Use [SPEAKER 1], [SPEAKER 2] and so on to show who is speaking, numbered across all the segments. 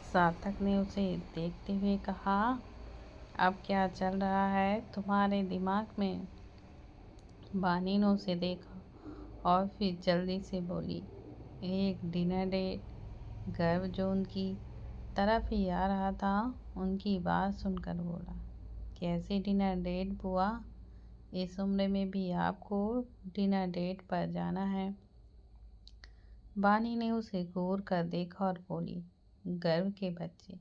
[SPEAKER 1] सार्थक ने उसे देखते हुए कहा, अब क्या चल रहा है तुम्हारे दिमाग में? बानी ने उसे देखा और फिर जल्दी से बोली, एक डिनर डेट। गर्व जो उनकी तरफ ही आ रहा था, उनकी बात सुनकर बोला, कैसे डिनर डेट बुआ? इस उम्र में भी आपको डिनर डेट पर जाना है? बानी ने उसे घूर कर देखा और बोली, गर्व के बच्चे,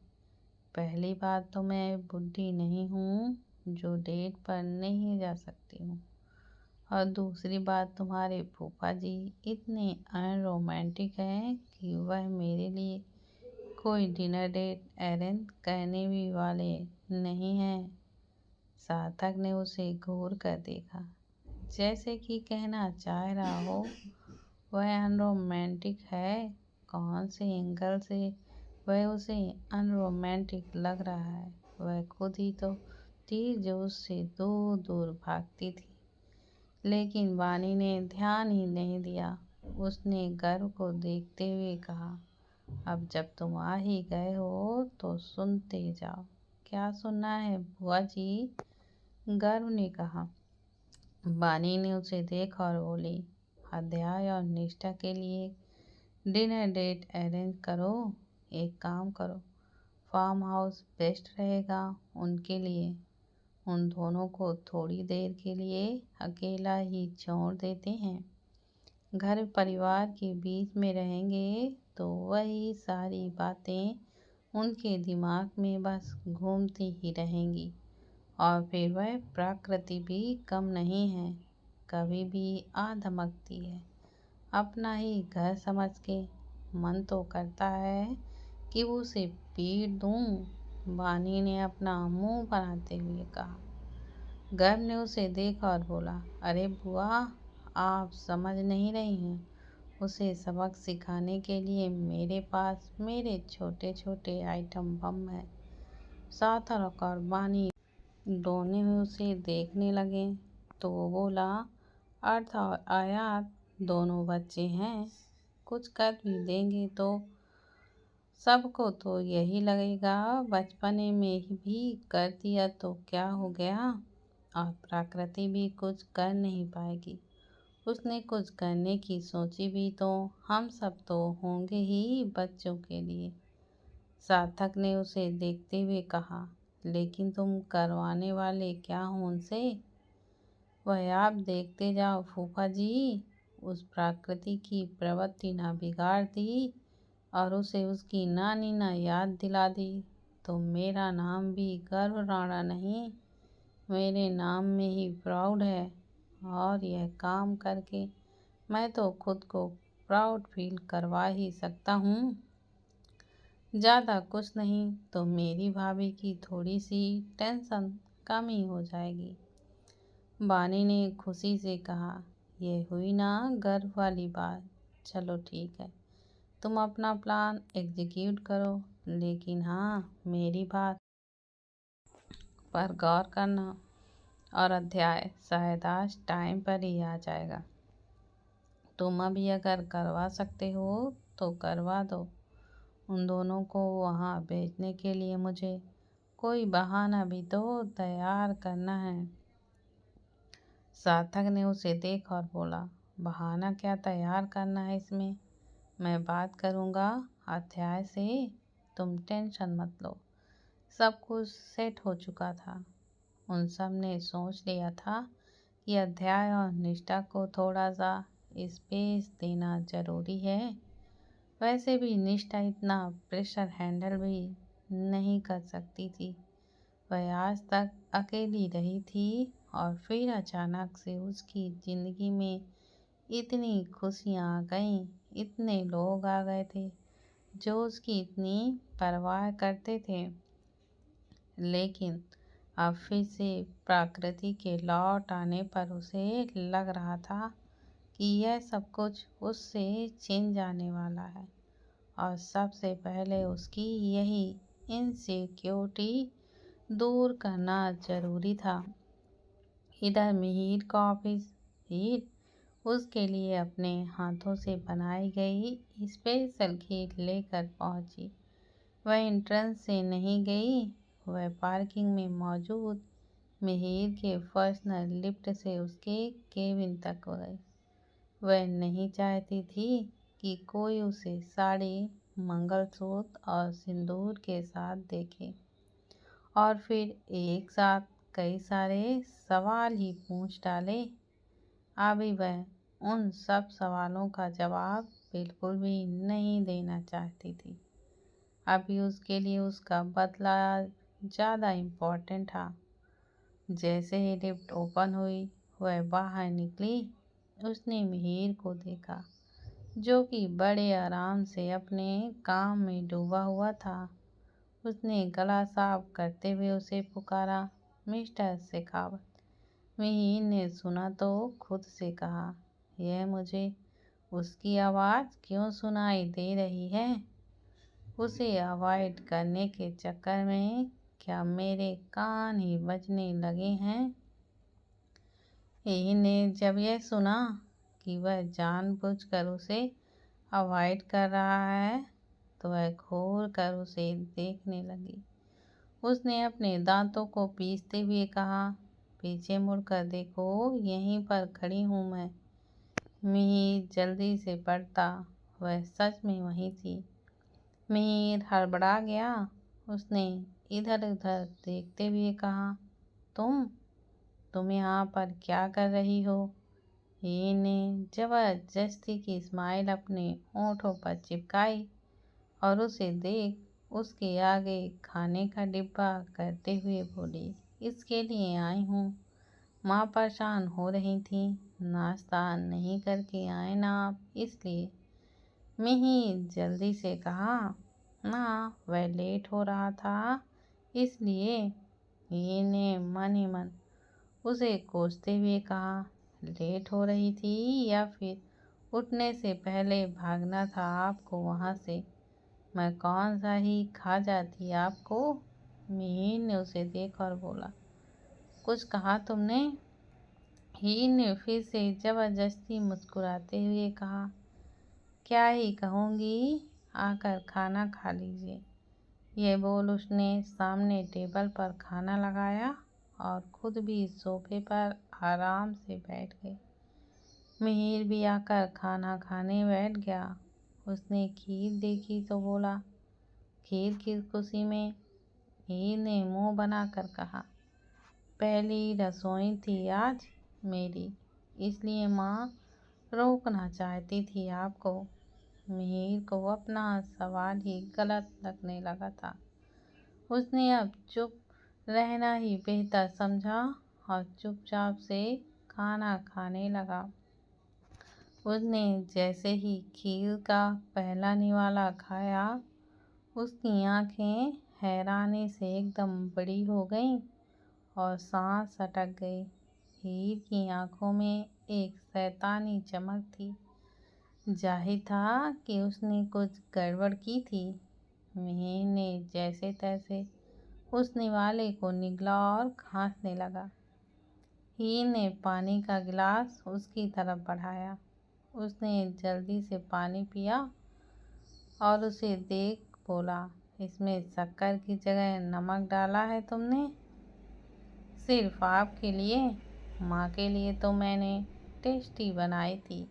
[SPEAKER 1] पहली बात तो मैं बुढ़ी नहीं हूँ जो डेट पर नहीं जा सकती हूँ, और दूसरी बात तुम्हारे फूफा जी इतने अनरोमांटिक हैं कि वह मेरे लिए कोई डिनर डेट अरेंज करने भी वाले नहीं हैं। सार्थक ने उसे घूर कर देखा, जैसे कि कहना चाह रहा हो वह अनरोमांटिक है। कौन से एंगल से वह उसे अनरोमांटिक लग रहा है? वह खुद ही तो थी जो उससे दूर दूर भागती थी। लेकिन बानी ने ध्यान ही नहीं दिया। उसने गर्व को देखते हुए कहा, अब जब तुम आ ही गए हो तो सुनते जाओ। क्या सुनना है बुआ जी? गर्व ने कहा। बानी ने उसे देखा और बोली, अध्याय और निष्ठा के लिए डिनर डेट अरेंज करो। एक काम करो, फार्म हाउस बेस्ट रहेगा उनके लिए। उन दोनों को थोड़ी देर के लिए अकेला ही छोड़ देते हैं। घर परिवार के बीच में रहेंगे तो वही सारी बातें उनके दिमाग में बस घूमती ही रहेंगी। और फिर वह प्रकृति भी कम नहीं है, कभी भी आ धमकती है। अपना ही घर समझ के मन तो करता है कि उसे पीट दूं। बानी ने अपना मुंह बनाते हुए कहा। गर्व ने उसे देखा और बोला, अरे बुआ, आप समझ नहीं रही हैं। उसे सबक सिखाने के लिए मेरे पास मेरे छोटे छोटे आइटम बम है। सार्थक और बानी दोनों उसे देखने लगे तो वो बोला, अर्थ और आयात दोनों बच्चे हैं, कुछ कर भी देंगे तो सबको तो यही लगेगा बचपने में भी कर दिया तो क्या हो गया। और प्रकृति भी कुछ कर नहीं पाएगी। उसने कुछ करने की सोची भी तो हम सब तो होंगे ही बच्चों के लिए। सार्थक ने उसे देखते हुए कहा, लेकिन तुम करवाने वाले क्या हो उनसे? वह आप देखते जाओ फूफा जी, उस प्रकृति की प्रवृत्ति ना बिगाड़ दी और उसे उसकी नानी ना याद दिला दी तो मेरा नाम भी गर्व राणा नहीं, मेरे नाम में ही प्राउड है। और यह काम करके मैं तो खुद को प्राउड फील करवा ही सकता हूँ। ज़्यादा कुछ नहीं तो मेरी भाभी की थोड़ी सी टेंशन कम ही हो जाएगी। बानी ने खुशी से कहा, यह हुई ना गर्व वाली बात। चलो ठीक है, तुम अपना प्लान एग्जीक्यूट करो, लेकिन हाँ, मेरी बात पर गौर करना। और अध्याय शायद आज टाइम पर ही आ जाएगा। तुम अभी अगर करवा सकते हो तो करवा दो। उन दोनों को वहाँ भेजने के लिए मुझे कोई बहाना भी तो तैयार करना है। सार्थक ने उसे देखा और बोला, बहाना क्या तैयार करना है इसमें? मैं बात करूँगा अध्याय से, तुम टेंशन मत लो। सब कुछ सेट हो चुका था। उन सब ने सोच लिया था कि अध्याय और निष्ठा को थोड़ा सा स्पेस देना जरूरी है। वैसे भी निष्ठा इतना प्रेशर हैंडल भी नहीं कर सकती थी। वह आज तक अकेली रही थी और फिर अचानक से उसकी जिंदगी में इतनी खुशियाँ आ गईं, इतने लोग आ गए थे जो उसकी इतनी परवाह करते थे। लेकिन अब फिर से प्रकृति के लौट आने पर उसे लग रहा था कि यह सब कुछ उससे छिन जाने वाला है और सबसे पहले उसकी यही इनसिक्योरिटी दूर करना जरूरी था। इधर मिहिर का ऑफिस, हीर उसके लिए अपने हाथों से बनाई गई स्पेशल खीर लेकर पहुंची। वह एंट्रेंस से नहीं गई, वह पार्किंग में मौजूद मिहिर के पर्सनल लिफ्ट से उसके केबिन तक गई। वह नहीं चाहती थी कि कोई उसे साड़ी, मंगलसूत्र और सिंदूर के साथ देखे और फिर एक साथ कई सारे सवाल ही पूछ डाले। अभी वह उन सब सवालों का जवाब बिल्कुल भी नहीं देना चाहती थी। अभी उसके लिए उसका बदला ज़्यादा इम्पोर्टेंट था। जैसे ही लिफ्ट ओपन हुई, वह बाहर निकली। उसने मिहिर को देखा, जो कि बड़े आराम से अपने काम में डूबा हुआ था। उसने गला साफ करते हुए उसे पुकारा, मिस्टर शेखावत। मिहिर ने सुना तो खुद से कहा, यह मुझे उसकी आवाज़ क्यों सुनाई दे रही है? उसे अवॉइड करने के चक्कर में क्या मेरे कान ही बजने लगे हैं? मिहिर ने जब यह सुना कि वह जानबूझकर उसे अवॉइड कर रहा है, तो वह घूर कर उसे देखने लगी। उसने अपने दांतों को पीसते हुए कहा, पीछे मुड़कर देखो, यहीं पर खड़ी हूँ मैं। मिहिर जल्दी से पलटा, वह सच में वहीं थी। मिहिर हड़बड़ा गया। उसने इधर उधर देखते हुए कहा, तुम यहाँ पर क्या कर रही हो? मिहिर ने जबरदस्ती की स्माइल अपने होठों पर चिपकाई और उसे देख उसके आगे खाने का डिब्बा करते हुए बोली, इसके लिए आई हूँ। माँ परेशान हो रही थी, नाश्ता नहीं करके आए ना आप, इसलिए। मिहिर जल्दी से कहा, ना वह लेट हो रहा था इसलिए। मिहिर ने मन ही मन उसे कोसते हुए कहा, लेट हो रही थी या फिर उठने से पहले भागना था आपको वहाँ से? मैं कौन सा ही खा जाती आपको? मिहिर ने उसे देखा और बोला, कुछ कहा तुमने? हीर ने फिर से जबरदस्ती मुस्कुराते हुए कहा, क्या ही कहूँगी, आकर खाना खा लीजिए। यह बोल उसने सामने टेबल पर खाना लगाया और खुद भी सोफे पर आराम से बैठ गई। मिहिर भी आकर खाना खाने बैठ गया। उसने खीर देखी तो बोला, खीर की खुशी में। मिहिर ने मुंह बनाकर कहा, पहली रसोई थी आज मेरी, इसलिए माँ रोकना चाहती थी आपको। मिहिर को अपना सवाल ही गलत लगने लगा था। उसने अब चुप रहना ही बेहतर समझा और चुपचाप से खाना खाने लगा। उसने जैसे ही खीर का पहला निवाला खाया, उसकी आंखें हैरानी से एकदम बड़ी हो गईं और सांस अटक गई। हीर की आंखों में एक शैतानी चमक थी। जाहिर था कि उसने कुछ गड़बड़ की थी। मिहिर ने जैसे तैसे उस निवाले को निगला और खांसने लगा। हीर ने पानी का गिलास उसकी तरफ बढ़ाया। उसने जल्दी से पानी पिया और उसे देख बोला, इसमें शक्कर की जगह नमक डाला है तुमने? सिर्फ आपके लिए? माँ के लिए तो मैंने टेस्टी बनाई थी।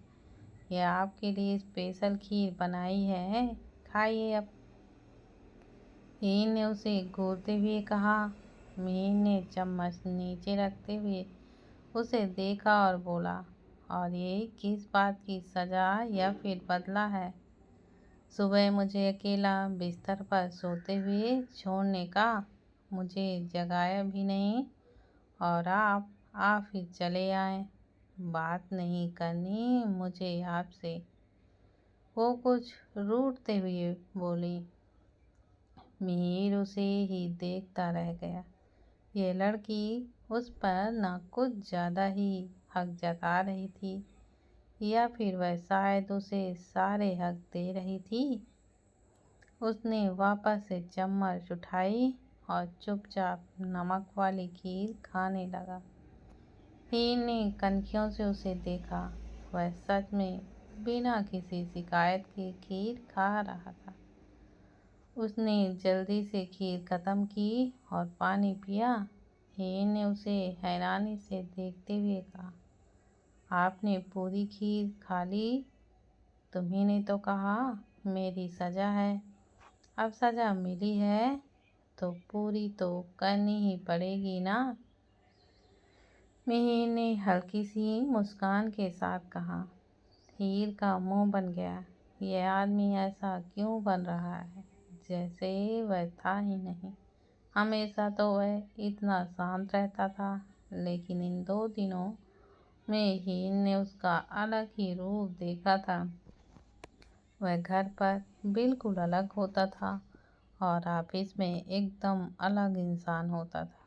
[SPEAKER 1] यह आपके लिए स्पेशल खीर बनाई है, खाइए अब। हीर ने उसे घूरते हुए कहा। मिहिर ने चम्मच नीचे रखते हुए उसे देखा और बोला, और ये किस बात की सजा या फिर बदला है? सुबह मुझे अकेला बिस्तर पर सोते हुए छोड़ने का, मुझे जगाया भी नहीं और आप ही चले आए। बात नहीं करनी मुझे आपसे, वो कुछ रूठते हुए बोली। मिहिर उसे ही देखता रह गया। यह लड़की उस पर ना कुछ ज़्यादा ही हक जता रही थी या फिर वह शायद उसे सारे हक दे रही थी। उसने वापस से चम्मच उठाई और चुपचाप नमक वाली खीर खाने लगा। हीर ने कनखियों से उसे देखा। वह सच में बिना किसी शिकायत के खीर खा रहा था। उसने जल्दी से खीर खत्म की और पानी पिया। हीर ने उसे हैरानी से देखते हुए कहा, आपने पूरी खीर खा ली? तुम्ही ने तो कहा मेरी सजा है। अब सजा मिली है तो पूरी तो करनी ही पड़ेगी ना। मिहिर ने हल्की सी मुस्कान के साथ कहा। हीर का मुंह बन गया। यह आदमी ऐसा क्यों बन रहा है जैसे वह था ही नहीं। हमेशा तो वह इतना शांत रहता था, लेकिन इन 2 दिनों में हीर ने उसका अलग ही रूप देखा था। वह घर पर बिल्कुल अलग होता था और ऑफिस में एकदम अलग इंसान होता था।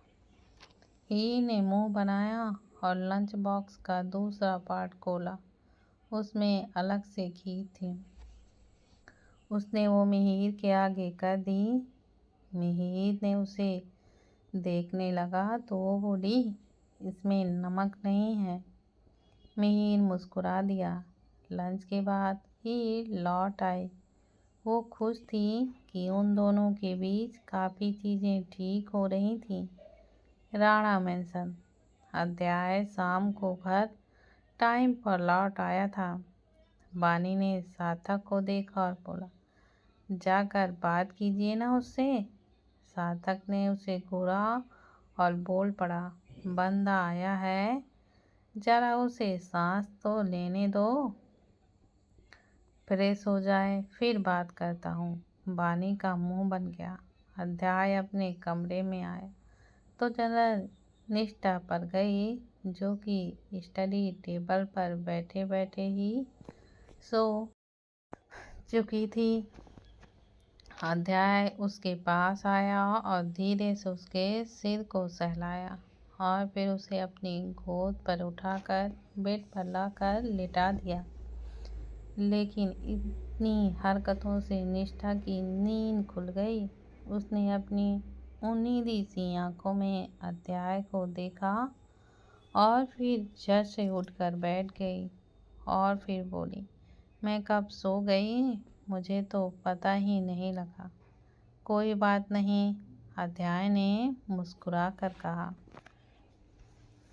[SPEAKER 1] हीर ने मुंह बनाया और लंच बॉक्स का दूसरा पार्ट खोला। उसमें अलग से खीर थी। उसने वो मिहिर के आगे कर दी। मिहिर ने उसे देखने लगा तो वो बोली, इसमें नमक नहीं है। मिहिर मुस्कुरा दिया। लंच के बाद हीर लौट आई। वो खुश थी कि उन दोनों के बीच काफ़ी चीज़ें ठीक हो रही थीं। राणा मेंशन अध्याय शाम को घर टाइम पर लौट आया था। बानी ने सार्थक को देखा और बोला, जाकर बात कीजिए ना उससे। सार्थक ने उसे घूरा और बोल पड़ा, बंदा आया है, जरा उसे सांस तो लेने दो, फ्रेश हो जाए, फिर बात करता हूँ। बानी का मुंह बन गया। अध्याय अपने कमरे में आया तो जनरल निष्ठा पर गई, जो कि स्टडी टेबल पर बैठे बैठे ही सो चुकी थी। अध्याय उसके पास आया और धीरे से उसके सिर को सहलाया और फिर उसे अपनी गोद पर उठाकर बेड पर लाकर लिटा दिया। लेकिन इतनी हरकतों से निष्ठा की नींद खुल गई। उसने अपनी उन्नीदी सी आंखों में अध्याय को देखा और फिर झट से उठकर बैठ गई और फिर बोली, मैं कब सो गई, मुझे तो पता ही नहीं लगा। कोई बात नहीं, अध्याय ने मुस्कुरा कर कहा।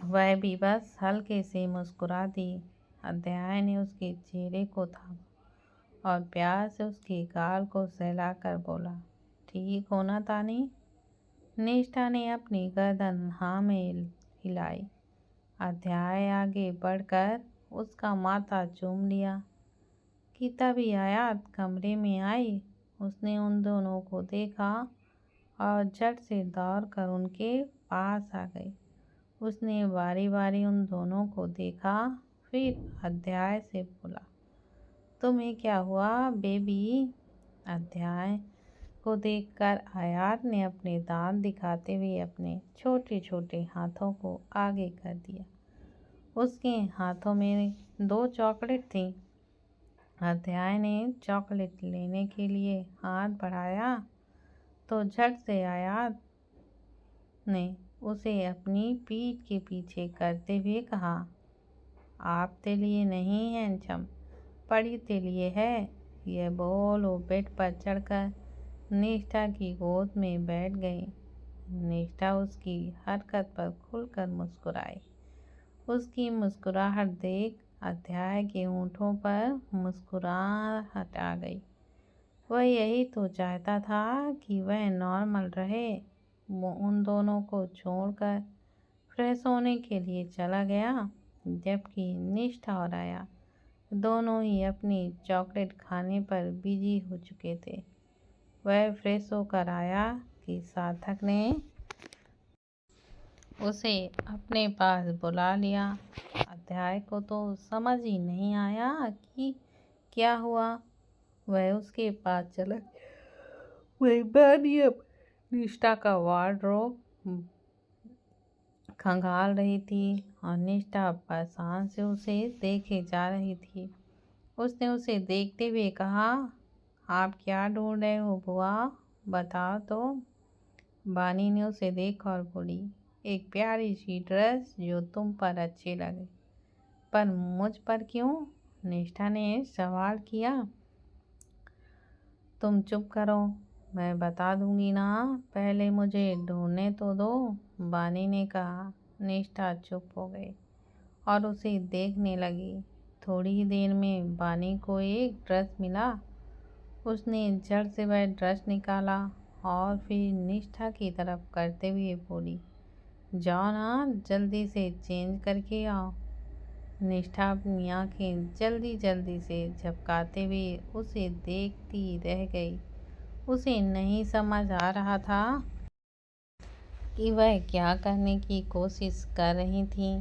[SPEAKER 1] वह भी बस हल्के से मुस्कुरा दी। अध्याय ने उसके चेहरे को थामा और प्यार से उसके गाल को सहलाकर बोला, ठीक हो ना तानी? निष्ठा ने अपनी गर्दन हाँ में हिलाई। अध्याय आगे बढ़कर उसका माथा चूम लिया कि तभी आयात कमरे में आई। उसने उन दोनों को देखा और झट से दौड़कर उनके पास आ गई। उसने बारी बारी उन दोनों को देखा, फिर अध्याय से बोला, तुम्हें क्या हुआ बेबी? अध्याय को देखकर आयात ने अपने दांत दिखाते हुए अपने छोटे छोटे हाथों को आगे कर दिया। उसके हाथों में 2 चॉकलेट थी। अध्याय ने चॉकलेट लेने के लिए हाथ बढ़ाया तो झट से आयात ने उसे अपनी पीठ के पीछे करते हुए कहा, आप ते लिए नहीं हैंडसम, पड़ी ते लिए है। यह बोल वो बेड पर चढ़कर निष्ठा की गोद में बैठ गई। निष्ठा उसकी हरकत पर खुलकर मुस्कुराई। उसकी मुस्कुराहट देख अध्याय के होंठों पर मुस्कुराहट आ गई। वह यही तो चाहता था कि वह नॉर्मल रहे। वो उन दोनों को छोड़कर फ्रेश होने के लिए चला गया, जबकि निष्ठा और आया दोनों ही अपनी चॉकलेट खाने पर बिजी हो चुके थे। वह फ्रेश होकर आया कि सार्थक ने उसे अपने पास बुला लिया। अध्याय को तो समझ ही नहीं आया कि क्या हुआ। वह उसके पास चला। वही बानी अब निष्ठा का वार्डरोब खंगाल रही थी और निष्ठा परेशान से उसे देखे जा रही थी। उसने उसे देखते हुए कहा, आप क्या ढूंढ रहे हो बुआ, बताओ तो। बानी ने उसे देखा और बोली, एक प्यारी सी ड्रेस जो तुम पर अच्छी लगे। पर मुझ पर क्यों? निष्ठा ने सवाल किया। तुम चुप करो, मैं बता दूंगी ना, पहले मुझे ढूंढने तो दो, बानी ने कहा। निष्ठा चुप हो गई और उसे देखने लगी। थोड़ी ही देर में बानी को एक ब्रश मिला। उसने झट से वह ब्रश निकाला और फिर निष्ठा की तरफ करते हुए बोली, जाओ ना, जल्दी से चेंज करके आओ। निष्ठा अपनी आंखें जल्दी जल्दी से झपकाते हुए उसे देखती रह गई। उसे नहीं समझ आ रहा था कि वह क्या करने की कोशिश कर रही थी।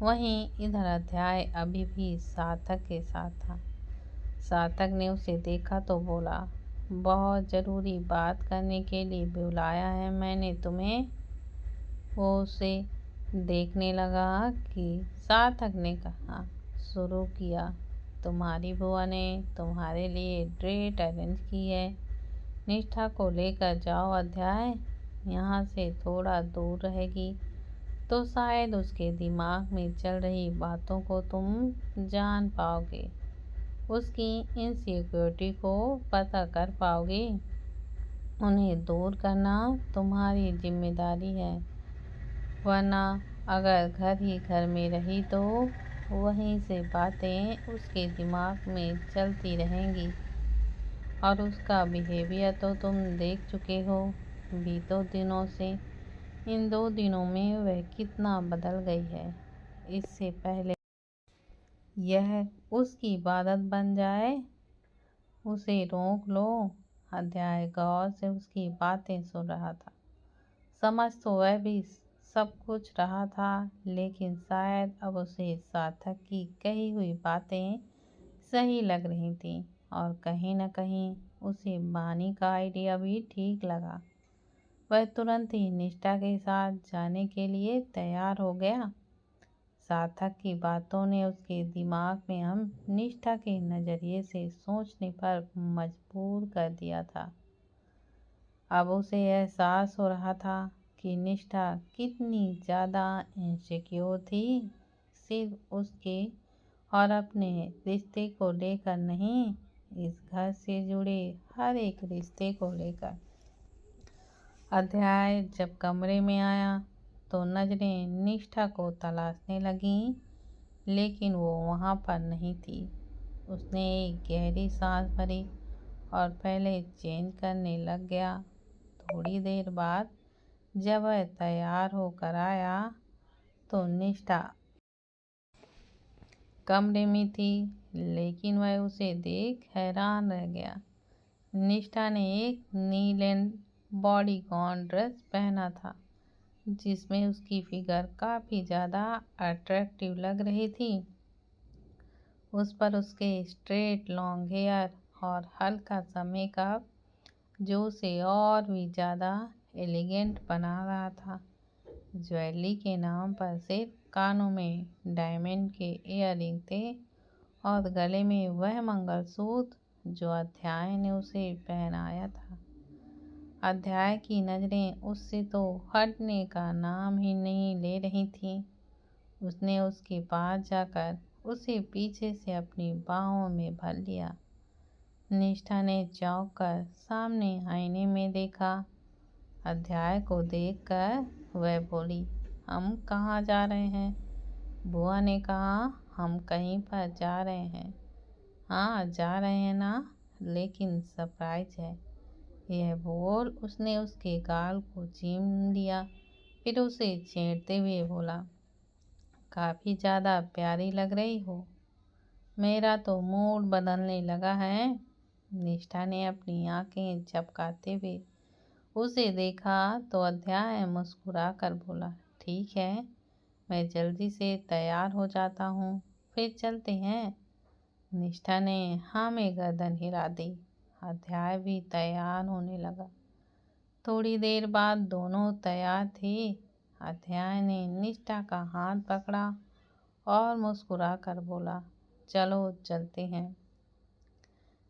[SPEAKER 1] वहीं इधर अध्याय अभी भी सार्थक के साथ था। सार्थक ने उसे देखा तो बोला, बहुत ज़रूरी बात करने के लिए बुलाया है मैंने तुम्हें। वो उसे देखने लगा कि सार्थक ने कहा शुरू किया, तुम्हारी बुआ ने तुम्हारे लिए डेट अरेंज की है। निष्ठा को लेकर जाओ, अध्याय यहाँ से थोड़ा दूर रहेगी तो शायद उसके दिमाग में चल रही बातों को तुम जान पाओगे, उसकी इनसिक्योरिटी को पता कर पाओगे। उन्हें दूर करना तुम्हारी जिम्मेदारी है, वरना अगर घर ही घर में रही तो वहीं से बातें उसके दिमाग में चलती रहेंगी। और उसका बिहेवियर तो तुम देख चुके हो बीतों दिनों से। इन 2 दिनों में वह कितना बदल गई है। इससे पहले यह उसकी आदत बन जाए, उसे रोक लो। अध्याय गौर से उसकी बातें सुन रहा था। समझ तो वह भी सब कुछ रहा था, लेकिन शायद अब उसे सार्थक की कही हुई बातें सही लग रही थी और कहीं न कहीं उसे बानी का आइडिया भी ठीक लगा। वह तुरंत ही निष्ठा के साथ जाने के लिए तैयार हो गया। सार्थक की बातों ने उसके दिमाग में हम निष्ठा के नज़रिए से सोचने पर मजबूर कर दिया था। अब उसे एहसास हो रहा था कि निष्ठा कितनी ज़्यादा इनसिक्योर थी, सिर्फ उसके और अपने रिश्ते को लेकर नहीं, इस घर से जुड़े हर एक रिश्ते को लेकर। अध्याय जब कमरे में आया तो नज़रें निष्ठा को तलाशने लगीं, लेकिन वो वहाँ पर नहीं थी। उसने एक गहरी सांस भरी और पहले चेंज करने लग गया। थोड़ी देर बाद जब वह तैयार होकर आया तो निष्ठा कमरे में थी, लेकिन वह उसे देख हैरान रह गया। निष्ठा ने एक नील एंड बॉडीकॉन ड्रेस पहना था, जिसमें उसकी फिगर काफ़ी ज़्यादा अट्रैक्टिव लग रही थी। उस पर उसके स्ट्रेट लॉन्ग हेयर और हल्का सा मेकअप जो उसे और भी ज़्यादा एलिगेंट बना रहा था। ज्वेलरी के नाम पर सिर्फ कानों में डायमंड के इयररिंग थे और गले में वह मंगलसूत्र जो अध्याय ने उसे पहनाया था। अध्याय की नज़रें उससे तो हटने का नाम ही नहीं ले रही थीं। उसने उसके पास जाकर उसे पीछे से अपनी बाहों में भर लिया। निष्ठा ने चौंक कर सामने आईने में देखा। अध्याय को देखकर वह बोली, हम कहाँ जा रहे हैं? बुआ ने कहा हम कहीं पर जा रहे हैं। हाँ जा रहे हैं ना, लेकिन सरप्राइज है। यह बोल उसने उसके गाल को चीम लिया, फिर उसे छेड़ते हुए बोला, काफ़ी ज़्यादा प्यारी लग रही हो। मेरा तो मूड बदलने लगा है। निष्ठा ने अपनी आंखें झपकाते हुए उसे देखा तो अध्याय मुस्कुरा कर बोला, ठीक है, मैं जल्दी से तैयार हो जाता हूँ, फिर चलते हैं। निष्ठा ने हाँ में गर्दन हिला दी। अध्याय भी तैयार होने लगा। थोड़ी देर बाद दोनों तैयार थे। अध्याय ने निष्ठा का हाथ पकड़ा और मुस्कुरा कर बोला, चलो चलते हैं।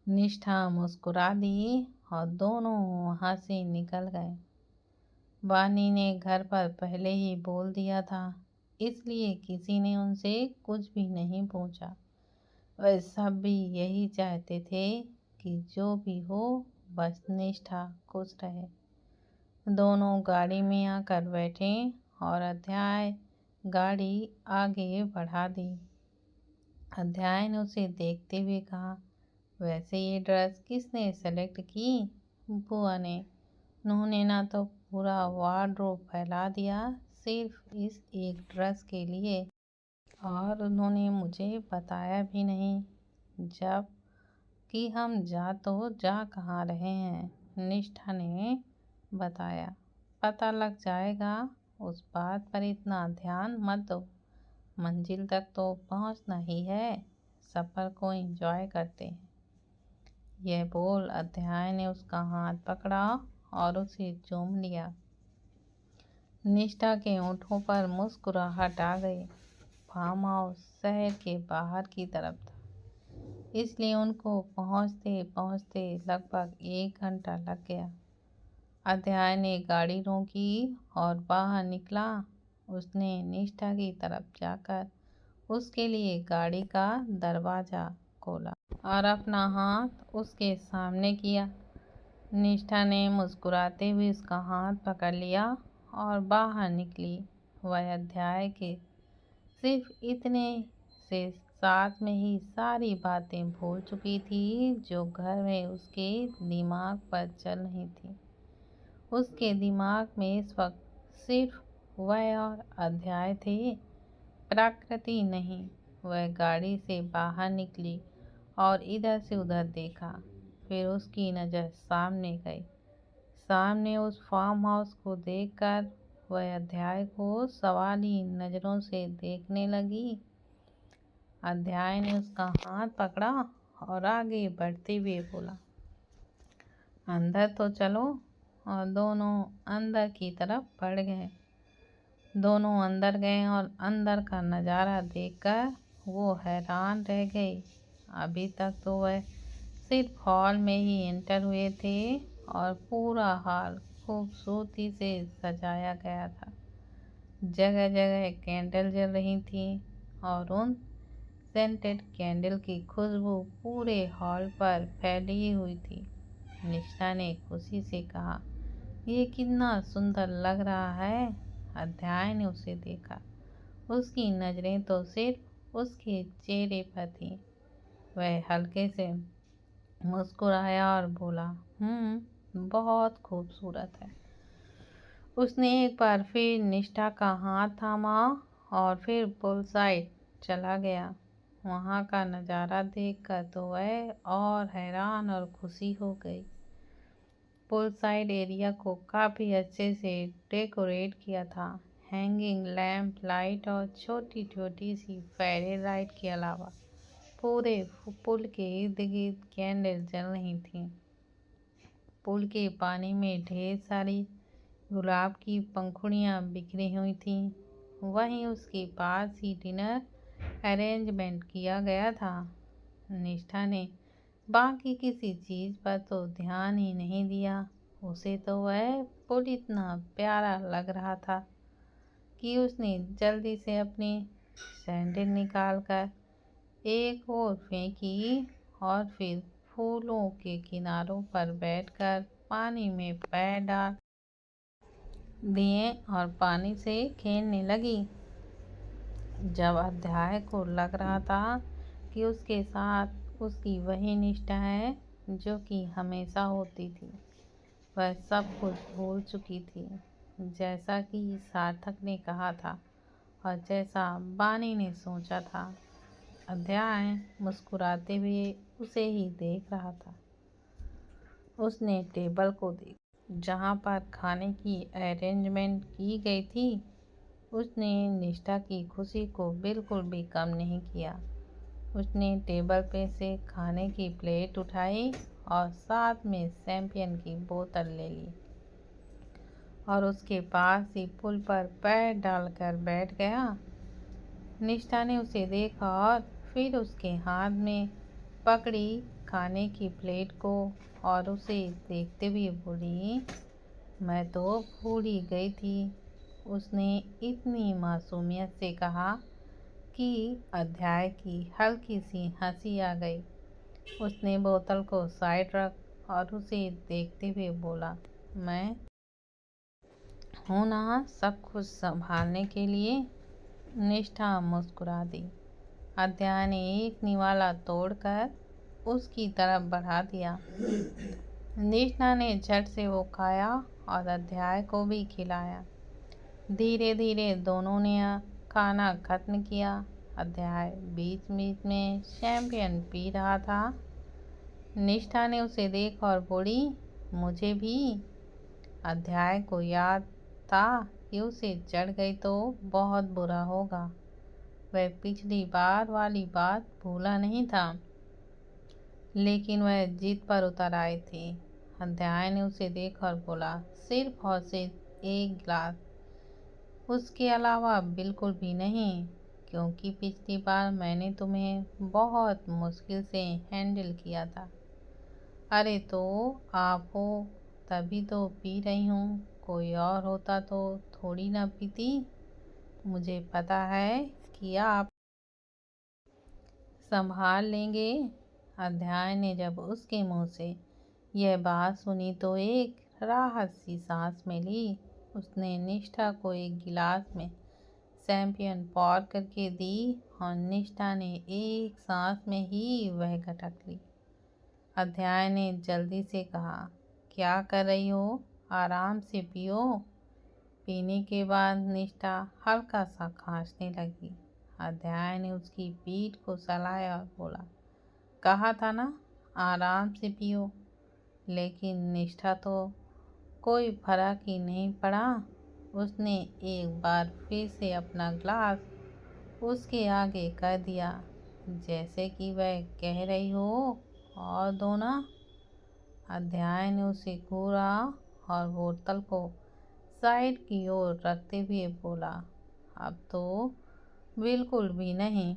[SPEAKER 1] निष्ठा मुस्कुरा दी और दोनों वहाँ से निकल गए। बानी ने घर पर पहले ही बोल दिया था, इसलिए किसी ने उनसे कुछ भी नहीं पूछा। वह सब भी यही चाहते थे कि जो भी हो बस निष्ठा खुश रहे। दोनों गाड़ी में आकर बैठे और अध्याय गाड़ी आगे बढ़ा दी। अध्याय ने उसे देखते हुए कहा, वैसे ये ड्रेस किसने सेलेक्ट की? बुआ ने। उन्होंने ना तो पूरा वार्डरोब फैला दिया सिर्फ इस एक ड्रेस के लिए, और उन्होंने मुझे बताया भी नहीं। जब कि हम जा कहाँ रहे हैं, निष्ठा ने बताया। पता लग जाएगा, उस बात पर इतना ध्यान मत दो। मंजिल तक तो पहुंचना ही है, सफर को एंजॉय करते हैं। यह बोल अध्याय ने उसका हाथ पकड़ा और उसे चूम लिया। निष्ठा के होठों पर मुस्कुराहट आ गई। फार्म हाउस शहर के बाहर की तरफ था, इसलिए उनको पहुंचते पहुंचते लगभग 1 घंटा लग गया। अध्याय ने गाड़ी रोकी और बाहर निकला। उसने निष्ठा की तरफ जाकर उसके लिए गाड़ी का दरवाजा खोला और अपना हाथ उसके सामने किया। निष्ठा ने मुस्कुराते हुए उसका हाथ पकड़ लिया और बाहर निकली। वह अध्याय के सिर्फ इतने से साथ में ही सारी बातें भूल चुकी थी जो घर में उसके दिमाग पर चल रही थी। उसके दिमाग में इस वक्त सिर्फ वह और अध्याय थे, प्रकृति नहीं। वह गाड़ी से बाहर निकली और इधर से उधर देखा। फिर उसकी नज़र सामने गई। सामने उस फार्म हाउस को देखकर वह अध्याय को सवाली नज़रों से देखने लगी। अध्याय ने उसका हाथ पकड़ा और आगे बढ़ते हुए बोला, अंदर तो चलो। और दोनों अंदर की तरफ बढ़ गए। दोनों अंदर गए और अंदर का नज़ारा देखकर वो हैरान रह गई। अभी तक तो वह सिर्फ हॉल में ही एंटर हुए थे और पूरा हॉल खूबसूरती से सजाया गया था। जगह जगह कैंडल जल रही थी और उन सेंटेड कैंडल की खुशबू पूरे हॉल पर फैली हुई थी। निष्ठा ने खुशी से कहा, ये कितना सुंदर लग रहा है। अध्याय ने उसे देखा। उसकी नज़रें तो सिर्फ उसके चेहरे पर थीं। वह हल्के से मुस्कुराया और बोला, बहुत खूबसूरत है। उसने एक बार फिर निष्ठा का हाथ थामा और फिर पुल साइड चला गया। वहाँ का नज़ारा देखकर तो वह और हैरान और खुशी हो गई। पुल साइड एरिया को काफ़ी अच्छे से डेकोरेट किया था। हैंगिंग लैंप, लाइट और छोटी छोटी सी फेरी लाइट के अलावा पूरे पुल के इर्द गिर्द कैंडल जल रही थीं। पुल के पानी में ढेर सारी गुलाब की पंखुड़ियाँ बिखरी हुई थीं। वहीं उसके पास ही डिनर अरेंजमेंट किया गया था। निष्ठा ने बाकी किसी चीज़ पर तो ध्यान ही नहीं दिया। उसे तो वह पुल इतना प्यारा लग रहा था कि उसने जल्दी से अपनी सैंडल निकालकर एक और फेंकी और फिर फूलों के किनारों पर बैठकर पानी में पैर डाल दिए और पानी से खेलने लगी। जब अध्याय को लग रहा था कि उसके साथ उसकी वही निष्ठा है जो कि हमेशा होती थी, वह सब कुछ भूल चुकी थी, जैसा कि सार्थक ने कहा था और जैसा बानी ने सोचा था। अध्याय मुस्कुराते हुए उसे ही देख रहा था। उसने टेबल को देखा जहाँ पर खाने की अरेंजमेंट की गई थी। उसने निष्ठा की खुशी को बिल्कुल भी कम नहीं किया। उसने टेबल पे से खाने की प्लेट उठाई और साथ में शैंपेन की बोतल ले ली और उसके पास ही पुल पर पैर डालकर बैठ गया। निष्ठा ने उसे देखा और फिर उसके हाथ में पकड़ी खाने की प्लेट को और उसे देखते हुए बोली, मैं तो भूल ही गई थी। उसने इतनी मासूमियत से कहा कि अध्याय की हल्की सी हंसी आ गई। उसने बोतल को साइड रख और उसे देखते हुए बोला, मैं हूँ ना सब कुछ संभालने के लिए। निष्ठा मुस्कुरा दी। अध्याय ने एक निवाला तोड़कर उसकी तरफ बढ़ा दिया। निष्ठा ने झट से वो खाया और अध्याय को भी खिलाया। धीरे धीरे दोनों ने खाना खत्म किया। अध्याय बीच बीच में शैंपियन पी रहा था। निष्ठा ने उसे देखा और बोली, मुझे भी। अध्याय को याद था कि उसे चढ़ गई तो बहुत बुरा होगा। वह पिछली बार वाली बात भूला नहीं था, लेकिन वह जिद पर उतर आए थे। अध्याय ने उसे देखा और बोला, सिर्फ और सिर्फ एक गिलास, उसके अलावा बिल्कुल भी नहीं, क्योंकि पिछली बार मैंने तुम्हें बहुत मुश्किल से हैंडल किया था। अरे तो आप हो तभी तो पी रही हूँ, कोई और होता तो थोड़ी ना पीती। मुझे पता है कि आप संभाल लेंगे। अध्याय ने जब उसके मुंह से यह बात सुनी तो एक राहत सी सांस में ली। उसने निष्ठा को एक गिलास में शैंपियन पौर करके दी और निष्ठा ने एक सांस में ही वह घटक ली। अध्याय ने जल्दी से कहा, क्या कर रही हो? आराम से पियो। पीने के बाद निष्ठा हल्का सा खांसने लगी। अध्याय ने उसकी पीठ को सहलाया और बोला, कहा था ना आराम से पियो। लेकिन निष्ठा तो कोई फर्क ही नहीं पड़ा। उसने एक बार फिर से अपना ग्लास उसके आगे कर दिया, जैसे कि वह कह रही हो, और दो ना। अध्याय ने उसे घूरा और बोतल को साइड की ओर रखते हुए बोला, अब तो बिल्कुल भी नहीं।